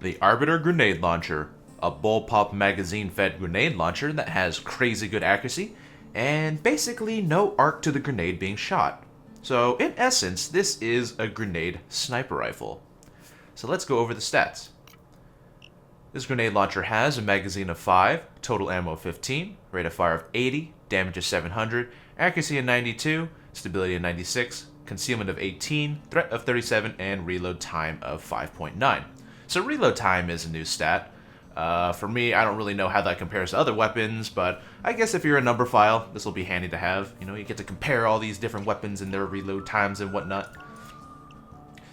The Arbiter Grenade Launcher, a bullpup magazine-fed grenade launcher that has crazy good accuracy, and basically no arc to the grenade being shot. So in essence, this is a grenade sniper rifle. So let's go over the stats. This grenade launcher has a magazine of 5, total ammo of 15, rate of fire of 80, damage of 700, accuracy of 92, stability of 96, concealment of 18, threat of 37, and reload time of 5.9. So reload time is a new stat. For me, I don't really know how that compares to other weapons, but I guess if you're a number file, this will be handy to have. You know, you get to compare all these different weapons and their reload times and whatnot.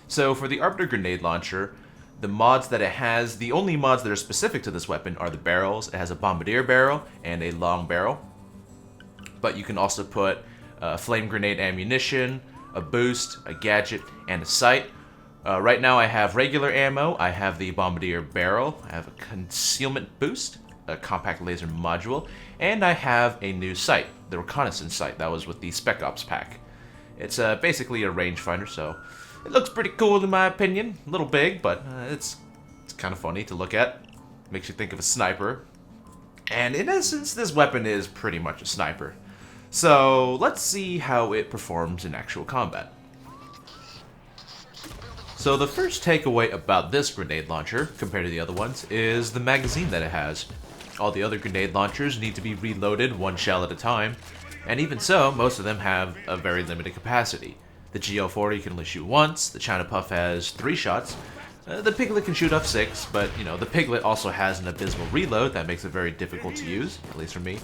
So for the Arbiter Grenade Launcher, the mods that it has, the only mods that are specific to this weapon are the barrels. It has a bombardier barrel and a long barrel. But you can also put flame grenade ammunition, a boost, a gadget, and a sight. Right now I have regular ammo, I have the bombardier barrel, I have a concealment boost, a compact laser module, and I have a new sight, the reconnaissance sight that was with the Spec Ops Pack. It's basically a rangefinder, so it looks pretty cool in my opinion. A little big, but it's kind of funny to look at. Makes you think of a sniper. And in essence, this weapon is pretty much a sniper. So let's see how it performs in actual combat. So the first takeaway about this grenade launcher, compared to the other ones, is the magazine that it has. All the other grenade launchers need to be reloaded one shell at a time, and even so, most of them have a very limited capacity. The GL40 can only shoot once, the China Puff has 3 shots, the Piglet can shoot off 6, but you know, the Piglet also has an abysmal reload that makes it very difficult to use, at least for me.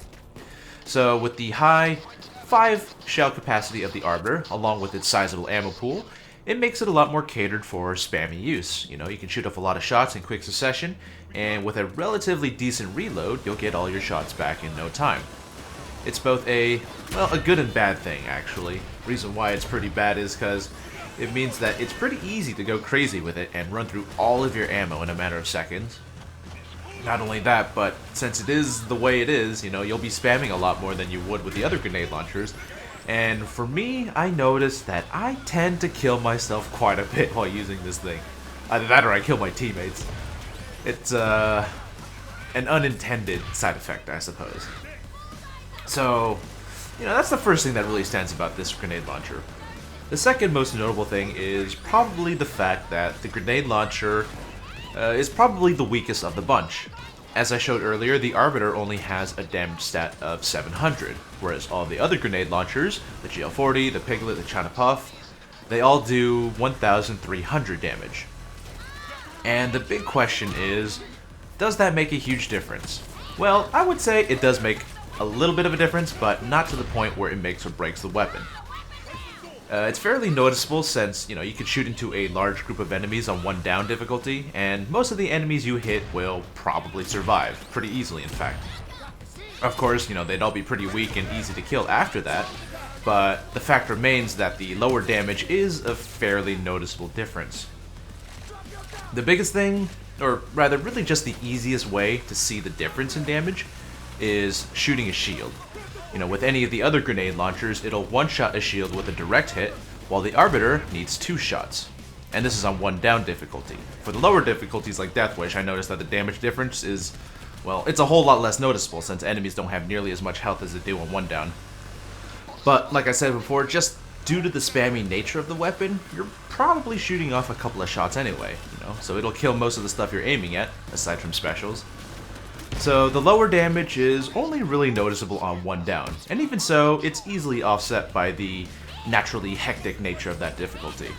So with the high 5 shell capacity of the Arbiter, along with its sizable ammo pool, it makes it a lot more catered for spammy use. You know, you can shoot off a lot of shots in quick succession, and with a relatively decent reload, you'll get all your shots back in no time. It's both a good and bad thing, actually. Reason why it's pretty bad is because it means that it's pretty easy to go crazy with it and run through all of your ammo in a matter of seconds. Not only that, but since it is the way it is, you know, you'll be spamming a lot more than you would with the other grenade launchers. And for me, I noticed that I tend to kill myself quite a bit while using this thing. Either that or I kill my teammates. It's an unintended side effect, I suppose. So, you know, that's the first thing that really stands about this grenade launcher. The second most notable thing is probably the fact that the grenade launcher is probably the weakest of the bunch. As I showed earlier, the Arbiter only has a damage stat of 700, whereas all the other grenade launchers, the GL40, the Piglet, the China Puff, they all do 1,300 damage. And the big question is, does that make a huge difference? Well, I would say it does make a little bit of a difference, but not to the point where it makes or breaks the weapon. It's fairly noticeable since, you know, you can shoot into a large group of enemies on 1 down difficulty, and most of the enemies you hit will probably survive, pretty easily in fact. Of course, you know, they'd all be pretty weak and easy to kill after that, but the fact remains that the lower damage is a fairly noticeable difference. The biggest thing, or rather really just the easiest way to see the difference in damage, is shooting a shield. You know, with any of the other grenade launchers, it'll one-shot a shield with a direct hit, while the Arbiter needs 2 shots. And this is on 1 down difficulty. For the lower difficulties like Death Wish, I noticed that the damage difference is, well, it's a whole lot less noticeable since enemies don't have nearly as much health as they do on 1 down. But, like I said before, just due to the spammy nature of the weapon, you're probably shooting off a couple of shots anyway, you know, so it'll kill most of the stuff you're aiming at, aside from specials. So the lower damage is only really noticeable on 1 down, and even so, it's easily offset by the naturally hectic nature of that difficulty.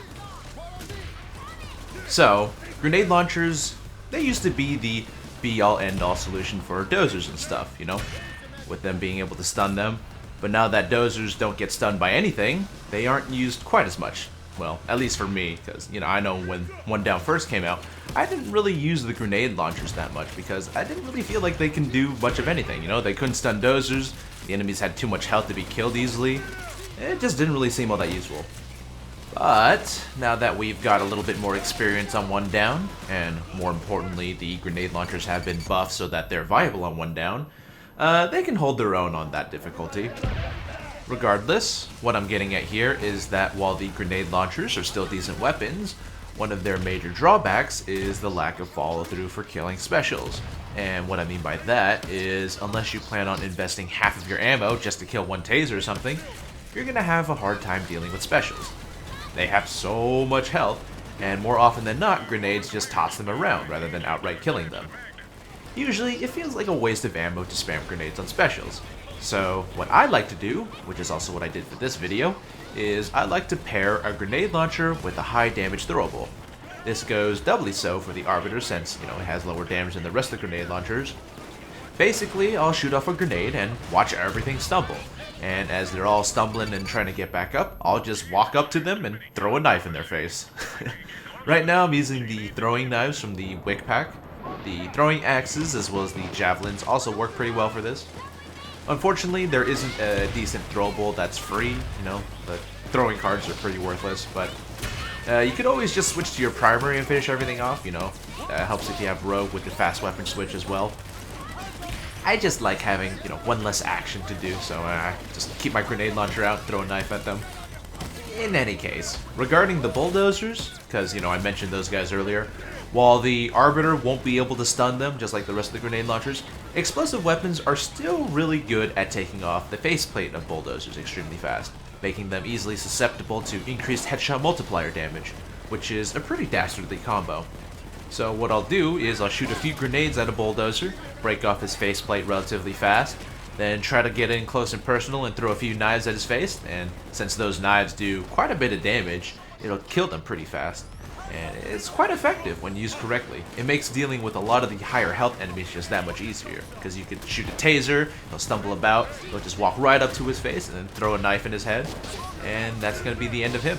So, grenade launchers, they used to be the be-all end-all solution for dozers and stuff, you know, with them being able to stun them, but now that dozers don't get stunned by anything, they aren't used quite as much. Well, at least for me, because, you know, I know when 1 down first came out, I didn't really use the grenade launchers that much because I didn't really feel like they can do much of anything, you know? They couldn't stun dozers, the enemies had too much health to be killed easily. It just didn't really seem all that useful. But now that we've got a little bit more experience on 1 down, and more importantly, the grenade launchers have been buffed so that they're viable on 1 down, they can hold their own on that difficulty. Regardless, what I'm getting at here is that while the grenade launchers are still decent weapons, One of their major drawbacks is the lack of follow-through for killing specials. And what I mean by that is, unless you plan on investing half of your ammo just to kill one taser or something, you're gonna have a hard time dealing with specials. They have so much health, and more often than not, grenades just toss them around rather than outright killing them. Usually, it feels like a waste of ammo to spam grenades on specials. So, what I like to do, which is also what I did for this video, is I like to pair a grenade launcher with a high damage throwable. This goes doubly so for the Arbiter since, it has lower damage than the rest of the grenade launchers. Basically, I'll shoot off a grenade and watch everything stumble. And as they're all stumbling and trying to get back up, I'll just walk up to them and throw a knife in their face. Right now I'm using the throwing knives from the Wick Pack. The throwing axes as well as the javelins also work pretty well for this. Unfortunately, there isn't a decent throwable that's free, the throwing cards are pretty worthless, but you could always just switch to your primary and finish everything off, helps if you have rogue with the fast weapon switch as well. I just like having, one less action to do, so I just keep my grenade launcher out, throw a knife at them. In any case, regarding the Bulldozers, because, I mentioned those guys earlier, while the Arbiter won't be able to stun them, just like the rest of the grenade launchers, explosive weapons are still really good at taking off the faceplate of Bulldozers extremely fast, making them easily susceptible to increased headshot multiplier damage, which is a pretty dastardly combo. So what I'll do is I'll shoot a few grenades at a Bulldozer, break off his faceplate relatively fast, then try to get in close and personal and throw a few knives at his face, and since those knives do quite a bit of damage, it'll kill them pretty fast. And it's quite effective when used correctly. It makes dealing with a lot of the higher health enemies just that much easier, because you can shoot a taser, he'll stumble about, he'll just walk right up to his face and then throw a knife in his head, and that's going to be the end of him.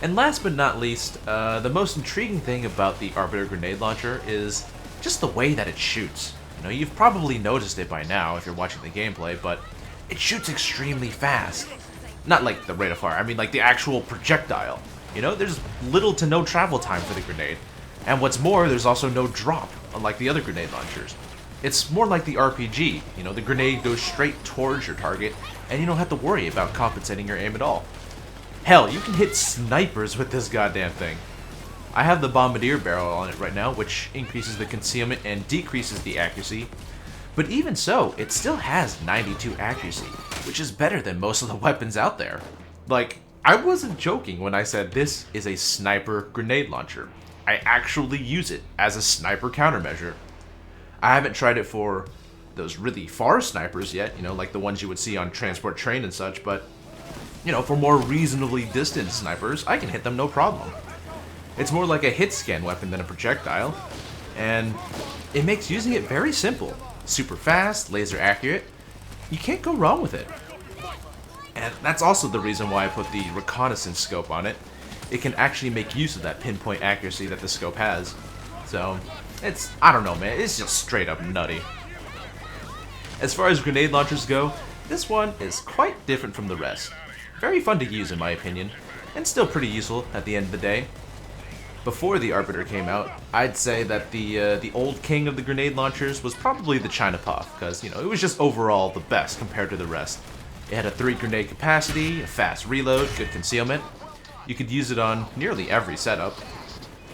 And last but not least, the most intriguing thing about the Arbiter grenade launcher is just the way that it shoots. You've probably noticed it by now if you're watching the gameplay, but it shoots extremely fast. Not like the rate of fire, I mean like the actual projectile. There's little to no travel time for the grenade. And what's more, there's also no drop, unlike the other grenade launchers. It's more like the RPG, the grenade goes straight towards your target, and you don't have to worry about compensating your aim at all. Hell, you can hit snipers with this goddamn thing. I have the Bombardier barrel on it right now, which increases the concealment and decreases the accuracy. But even so, it still has 92 accuracy, which is better than most of the weapons out there. Like, I wasn't joking when I said this is a sniper grenade launcher. I actually use it as a sniper countermeasure. I haven't tried it for those really far snipers yet, like the ones you would see on transport train and such, but, for more reasonably distant snipers, I can hit them no problem. It's more like a hit scan weapon than a projectile, and it makes using it very simple. Super fast, laser accurate. You can't go wrong with it. And that's also the reason why I put the reconnaissance scope on it. It can actually make use of that pinpoint accuracy that the scope has. So, I don't know, man, it's just straight up nutty. As far as grenade launchers go, this one is quite different from the rest. Very fun to use in my opinion, and still pretty useful at the end of the day. Before the Arbiter came out, I'd say that the old king of the grenade launchers was probably the China Puff, because, it was just overall the best compared to the rest. It had a 3 grenade capacity, a fast reload, good concealment. You could use it on nearly every setup.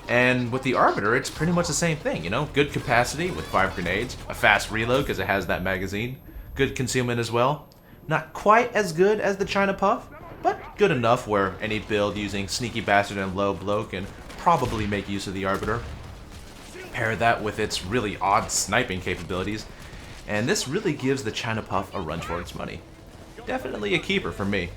And with the Arbiter, it's pretty much the same thing, good capacity with 5 grenades, a fast reload because it has that magazine, good concealment as well. Not quite as good as the China Puff, but good enough where any build using Sneaky Bastard and Low Blow can probably make use of the Arbiter. Pair that with its really odd sniping capabilities, and this really gives the China Puff a run for its money. Definitely a keeper for me.